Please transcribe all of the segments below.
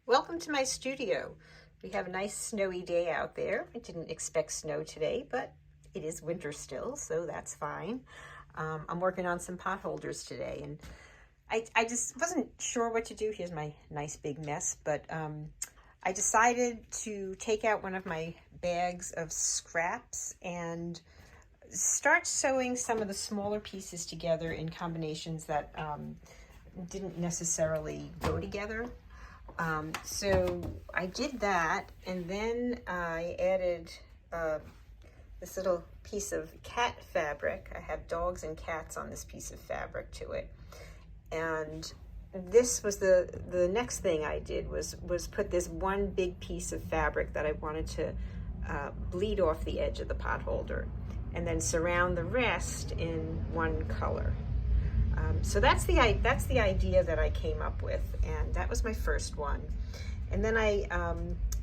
Welcome to my studio. We have a nice snowy day out there. I didn't expect snow today, but it is winter still, so that's fine. I'm working on some potholders today, and I just wasn't sure what to do. Here's my nice big mess, but I decided to take out one of my bags of scraps and start sewing some of the smaller pieces together in combinations that didn't necessarily go together. So I did that, and then I added this little piece of cat fabric. I have dogs and cats on this piece of fabric to it. And this was the next thing I did was put this one big piece of fabric that I wanted to bleed off the edge of the potholder, and then surround the rest in one color. So that's the idea that I came up with, and that was my first one. And then I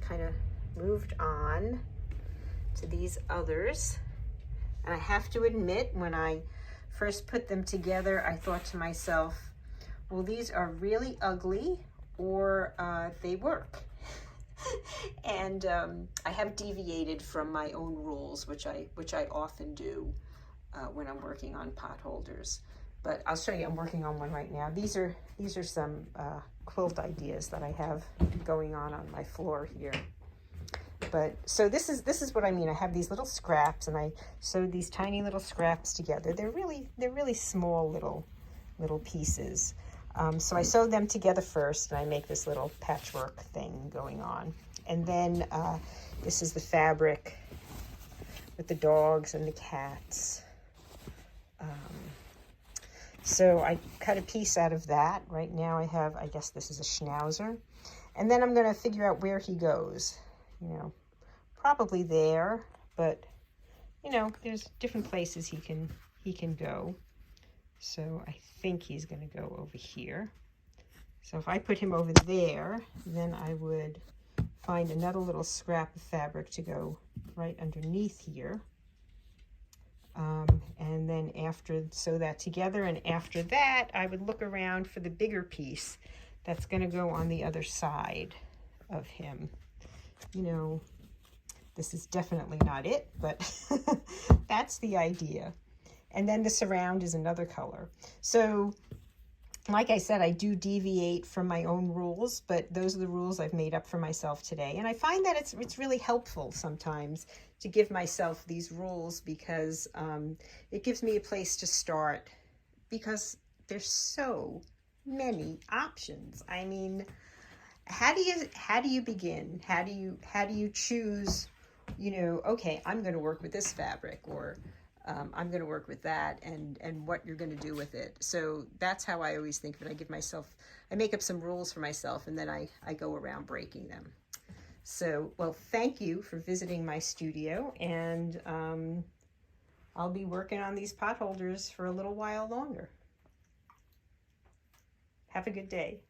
kind of moved on to these others. And I have to admit, when I first put them together, I thought to myself, well, these are really ugly, or they work. And I have deviated from my own rules, which I often do when I'm working on potholders. But I'll show you, I'm working on one right now. These are some quilt ideas that I have going on my floor here. But so this is what I mean. I have these little scraps, and I sewed these tiny little scraps together. They're really small little pieces. So I sewed them together first, and I make this little patchwork thing going on. And then this is the fabric with the dogs and the cats. So I cut a piece out of that. Right now I have, I guess this is a schnauzer. And then I'm going to figure out where he goes. You know, probably there, but you know, there's different places he can go. So I think he's going to go over here. So if I put him over there, then I would find another little scrap of fabric to go right underneath here. And then sew that together, and after that I would look around for the bigger piece that's going to go on the other side of him. You know, this is definitely not it, but that's the idea. And then the surround is another color. So like I said, I do deviate from my own rules, but those are the rules I've made up for myself today. And I find that it's really helpful sometimes to give myself these rules, because it gives me a place to start, because there's so many options. I mean, how do you begin? How do you choose, you know, okay, I'm going to work with this fabric, or I'm going to work with that, and what you're going to do with it. So that's how I always think of it. I make up some rules for myself, and then I go around breaking them. So, well, thank you for visiting my studio, and I'll be working on these potholders for a little while longer. Have a good day.